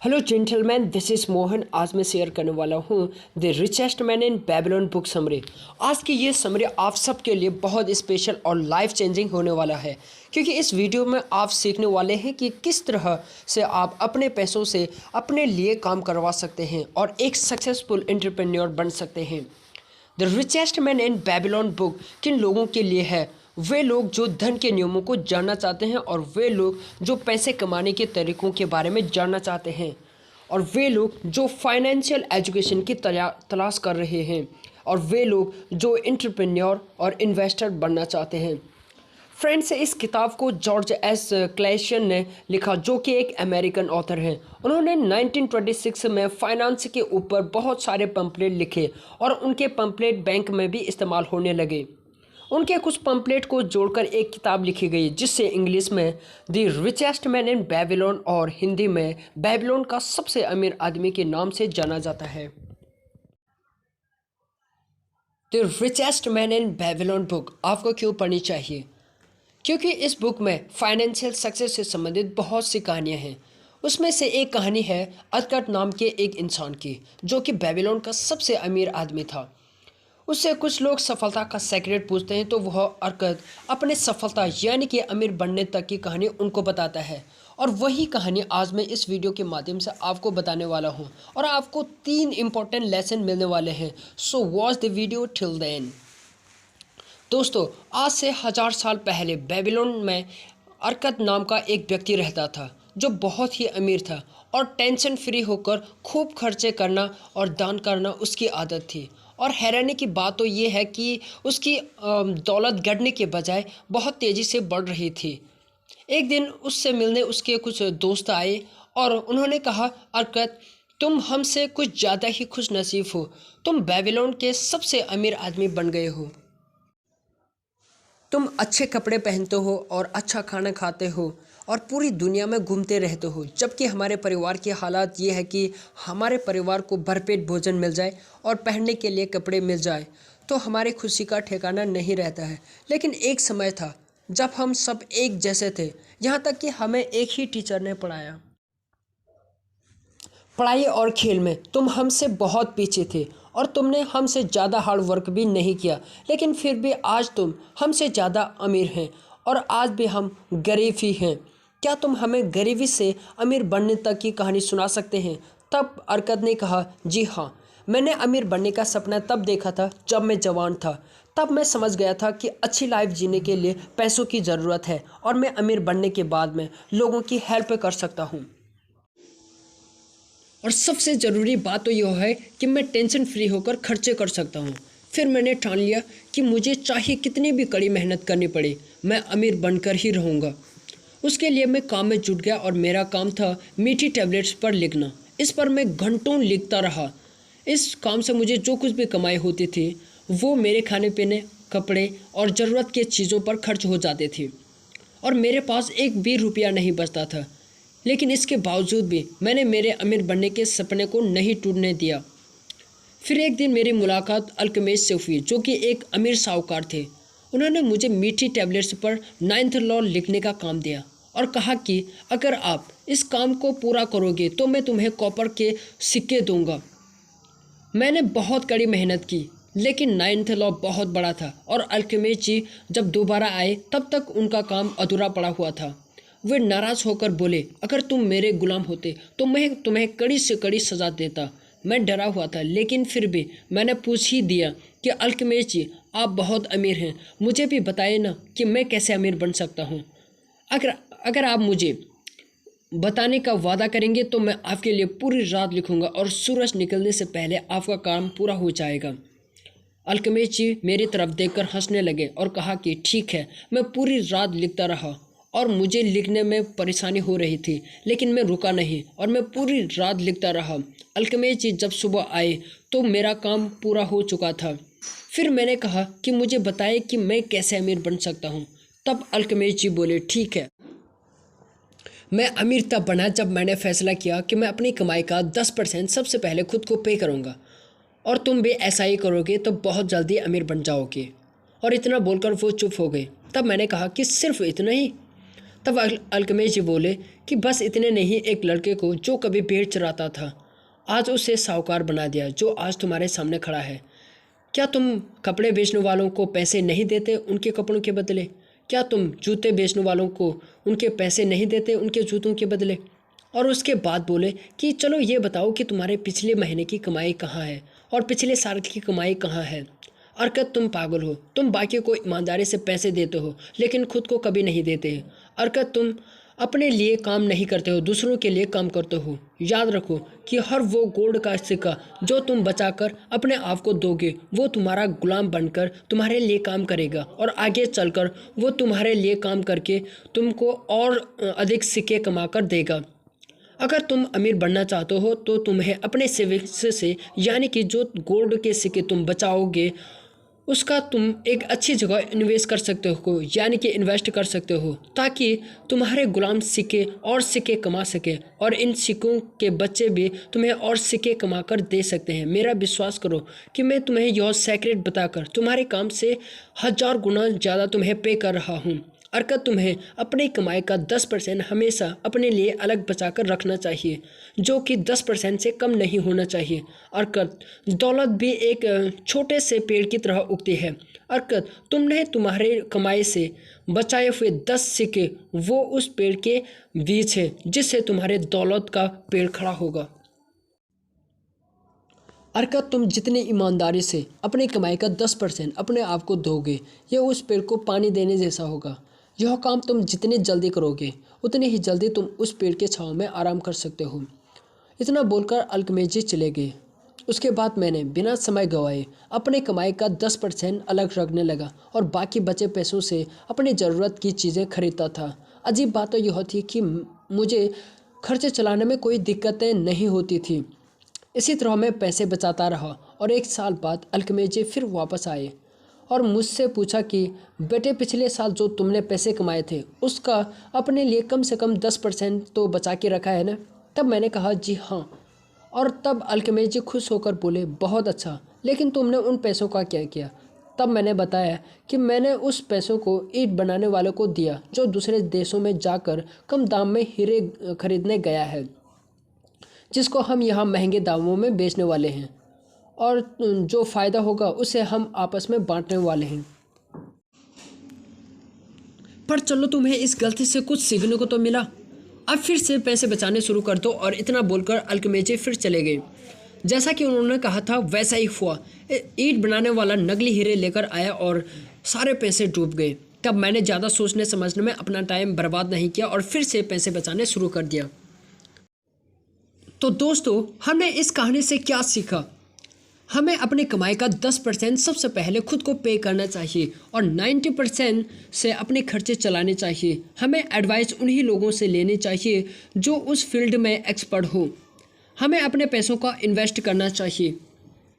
Hello gentleman, this is Mohan. आज मैं share करने वाला हूँ the richest man in Babylon book summary. आज की ये समरी आप सबके लिए बहुत स्पेशल और लाइफ चेंजिंग होने वाला है, क्योंकि इस वीडियो में आप सीखने वाले हैं कि किस तरह से आप अपने पैसों से अपने लिए काम करवा सकते हैं और एक सक्सेसफुल एंटरप्रेन्योर बन सकते हैं। The richest man in Babylon book किन लोगों के लिए है? वे लोग जो धन के नियमों को जानना चाहते हैं, और वे लोग जो पैसे कमाने के तरीकों के बारे में जानना चाहते हैं, और वे लोग जो फाइनेंशियल एजुकेशन की तलाश कर रहे हैं, और वे लोग जो एंटरप्रेन्योर और इन्वेस्टर बनना चाहते हैं। फ्रेंड्स, इस किताब को जॉर्ज एस क्लेशन ने लिखा, जो कि एक अमेरिकन ऑथर हैं। उन्होंने 1926 में फाइनेंस के ऊपर बहुत सारे पंपलेट लिखे और उनके पंपलेट बैंक में भी इस्तेमाल होने लगे। उनके कुछ पंपलेट को जोड़कर एक किताब लिखी गई, जिससे इंग्लिश में the richest man in Babylon और हिंदी में बेबीलोन का सबसे अमीर आदमी के नाम से जाना जाता है। The richest man in Babylon book आपको क्यों पढ़नी चाहिए? क्योंकि इस बुक में फाइनेंशियल सक्सेस से संबंधित बहुत सी कहानियां हैं। उसमें से एक कहानी है अरकत नाम के एक इंसान की, जो कि बेबीलोन का सबसे अमीर आदमी था। उससे कुछ लोग सफलता का सेक्रेट पूछते हैं, तो वह अरकत अपने सफलता यानी कि अमीर बनने तक की कहानी उनको बताता है। और वही कहानी आज मैं इस वीडियो के माध्यम से आपको बताने वाला हूँ, और आपको 3 इम्पोर्टेंट लेसन मिलने वाले हैं। So watch the video till then. दोस्तों, आज से 1000 साल पहले बेबीलोन में अरकत नाम का एक व्यक्ति रहता था, जो बहुत ही अमीर था और टेंशन फ्री होकर खूब खर्चे करना और दान करना उसकी आदत थी। और हैरानी की बात तो ये है कि उसकी दौलत घटने के बजाय बहुत तेज़ी से बढ़ रही थी। एक दिन उससे मिलने उसके कुछ दोस्त आए और उन्होंने कहा, अरकत, तुम हमसे कुछ ज़्यादा ही खुश नसीब हो। तुम बेबीलोन के सबसे अमीर आदमी बन गए हो। तुम अच्छे कपड़े पहनते हो और अच्छा खाना खाते हो और पूरी दुनिया में घूमते रहते हो, जबकि हमारे परिवार की हालात ये है कि हमारे परिवार को भरपेट भोजन मिल जाए और पहनने के लिए कपड़े मिल जाए तो हमारी खुशी का ठिकाना नहीं रहता है। लेकिन एक समय था जब हम सब एक जैसे थे, यहाँ तक कि हमें एक ही टीचर ने पढ़ाया। पढ़ाई और खेल में तुम हमसे बहुत पीछे थे और तुमने हमसे ज़्यादा हार्ड वर्क भी नहीं किया, लेकिन फिर भी आज तुम हमसे ज़्यादा अमीर हैं और आज भी हम गरीब ही हैं। क्या तुम हमें गरीबी से अमीर बनने तक की कहानी सुना सकते हैं? तब अरकत ने कहा, जी हाँ, मैंने अमीर बनने का सपना तब देखा था जब मैं जवान था। तब मैं समझ गया था कि अच्छी लाइफ जीने के लिए पैसों की ज़रूरत है, और मैं अमीर बनने के बाद में लोगों की हेल्प कर सकता हूँ। और सबसे ज़रूरी बात तो यह है कि मैं टेंशन फ्री होकर खर्चे कर सकता हूँ। फिर मैंने ठान लिया कि मुझे चाहे कितनी भी कड़ी मेहनत करनी पड़े, मैं अमीर बनकर ही रहूँगा। उसके लिए मैं काम में जुट गया और मेरा काम था मीठी टैबलेट्स पर लिखना। इस पर मैं घंटों लिखता रहा। इस काम से मुझे जो कुछ भी कमाई होती थी वो मेरे खाने पीने, कपड़े और ज़रूरत की चीज़ों पर खर्च हो जाती थी, और मेरे पास एक भी रुपया नहीं बचता था। लेकिन इसके बावजूद भी मैंने मेरे अमीर बनने के सपने को नहीं टूटने दिया। फिर एक दिन मेरी मुलाकात अल्केमिस्ट से हुई, जो कि एक अमीर साहूकार थे। उन्होंने मुझे मीठी टैबलेट्स पर 9th लॉ लिखने का काम दिया और कहा कि अगर आप इस काम को पूरा करोगे तो मैं तुम्हें कॉपर के सिक्के दूंगा। मैंने बहुत कड़ी मेहनत की, लेकिन 9th लॉ बहुत बड़ा था और अल्केमिस्ट जी जब दोबारा आए तब तक उनका काम अधूरा पड़ा हुआ था। वे नाराज़ होकर बोले, अगर तुम मेरे गुलाम होते तो मैं तुम्हें कड़ी से कड़ी सज़ा देता। मैं डरा हुआ था, लेकिन फिर भी मैंने पूछ ही दिया कि अल्केमिस्ट जी, आप बहुत अमीर हैं, मुझे भी बताइए ना कि मैं कैसे अमीर बन सकता हूँ। अगर अगर आप मुझे बताने का वादा करेंगे तो मैं आपके लिए पूरी रात लिखूंगा और सूरज निकलने से पहले आपका काम पूरा हो जाएगा। अल्केमिस्ट जी मेरी तरफ देखकर हंसने लगे और कहा कि ठीक है। मैं पूरी रात लिखता रहा और मुझे लिखने में परेशानी हो रही थी, लेकिन मैं रुका नहीं और मैं पूरी रात लिखता रहा। अल्केमिस्ट जी जब सुबह आए तो मेरा काम पूरा हो चुका था। फिर मैंने कहा कि मुझे बताएं कि मैं कैसे अमीर बन सकता हूँ। तब अल्केमिस्ट जी बोले, ठीक है, मैं अमीर तब बना जब मैंने फैसला किया कि मैं अपनी कमाई का 10% सबसे पहले खुद को पे करूँगा, और तुम भी ऐसा ही करोगे तो बहुत जल्दी अमीर बन जाओगे। और इतना बोलकर वो चुप हो गए। तब मैंने कहा कि सिर्फ इतना ही? तब अल्केमिस्ट जी बोले कि बस इतने नहीं, एक लड़के को जो कभी भेड़ चराता था आज उसे साहूकार बना दिया, जो आज तुम्हारे सामने खड़ा है। क्या तुम कपड़े बेचने वालों को पैसे नहीं देते उनके कपड़ों के बदले? क्या तुम जूते बेचने वालों को उनके पैसे नहीं देते उनके जूतों के बदले? और उसके बाद बोले कि चलो ये बताओ कि तुम्हारे पिछले महीने की कमाई कहाँ है और पिछले साल की कमाई कहाँ है। अरकत, तुम पागल हो। तुम बाकी को ईमानदारी से पैसे देते हो लेकिन खुद को कभी नहीं देते। अरकत, तुम अपने लिए काम नहीं करते हो, दूसरों के लिए काम करते हो। याद रखो कि हर वो गोल्ड का सिक्का जो तुम बचाकर अपने आप को दोगे वो तुम्हारा गुलाम बनकर तुम्हारे लिए काम करेगा और आगे चलकर वो तुम्हारे लिए काम करके तुमको और अधिक सिक्के कमा कर देगा। अगर तुम अमीर बनना चाहते हो तो तुम्हें अपने सेविंग्स से, यानी कि जो गोल्ड के सिक्के तुम बचाओगे उसका तुम एक अच्छी जगह इन्वेस्ट कर सकते हो, यानी कि इन्वेस्ट कर सकते हो, ताकि तुम्हारे गुलाम सिक्के और सिक्के कमा सके और इन सिक्कों के बच्चे भी तुम्हें और सिक्के कमा कर दे सकते हैं। मेरा विश्वास करो कि मैं तुम्हें यह सेक्रेट बताकर तुम्हारे काम से 1000 गुना ज़्यादा तुम्हें पे कर रहा हूँ। अरकत, तुम्हें अपनी कमाई का 10% हमेशा अपने लिए अलग बचाकर रखना चाहिए, जो कि 10% से कम नहीं होना चाहिए। अरकत, दौलत भी एक छोटे से पेड़ की तरह उगती है। अरकत, तुमने तुम्हारे कमाई से बचाए हुए 10 सिक्के वो उस पेड़ के बीज हैं जिससे तुम्हारे दौलत का पेड़ खड़ा होगा। अरकत, तुम जितनी ईमानदारी से अपनी कमाई का 10% अपने आप को दोगे यह उस पेड़ को पानी देने जैसा होगा। यह काम तुम जितनी जल्दी करोगे उतनी ही जल्दी तुम उस पेड़ के छांव में आराम कर सकते हो। इतना बोलकर अल्केमिस्ट जी चले गए। उसके बाद मैंने बिना समय गंवाए अपनी कमाई का 10% अलग रखने लगा और बाकी बचे पैसों से अपनी ज़रूरत की चीज़ें खरीदता था। अजीब बात तो यह थी कि मुझे खर्चे चलाने में कोई दिक्कतें नहीं होती थी। इसी तरह मैं पैसे बचाता रहा और 1 साल बाद अल्केमिस्ट जी फिर वापस आए और मुझसे पूछा कि बेटे, पिछले साल जो तुमने पैसे कमाए थे उसका अपने लिए कम से कम 10% तो बचा के रखा है ना? तब मैंने कहा जी हाँ। और तब अल्केमिस्ट जी खुश होकर बोले बहुत अच्छा, लेकिन तुमने उन पैसों का क्या किया? तब मैंने बताया कि मैंने उस पैसों को ईंट बनाने वालों को दिया जो दूसरे देशों में जाकर कम दाम में हीरे खरीदने गया है, जिसको हम यहाँ महंगे दामों में बेचने वाले हैं और जो फ़ायदा होगा उसे हम आपस में बांटने वाले हैं। पर चलो, तुम्हें इस गलती से कुछ सीखने को तो मिला। अब फिर से पैसे बचाने शुरू कर दो। और इतना बोलकर अल्केमिस्ट जी फिर चले गए। जैसा कि उन्होंने कहा था वैसा ही हुआ। ईंट बनाने वाला नकली हीरे लेकर आया और सारे पैसे डूब गए। तब मैंने ज़्यादा सोचने समझने में अपना टाइम बर्बाद नहीं किया और फिर से पैसे बचाने शुरू कर दिया। तो दोस्तों, हमने इस कहानी से क्या सीखा? हमें अपनी कमाई का 10% सबसे पहले खुद को पे करना चाहिए और 90% से अपने खर्चे चलाने चाहिए। हमें एडवाइस उन्हीं लोगों से लेनी चाहिए जो उस फील्ड में एक्सपर्ट हो। हमें अपने पैसों का इन्वेस्ट करना चाहिए।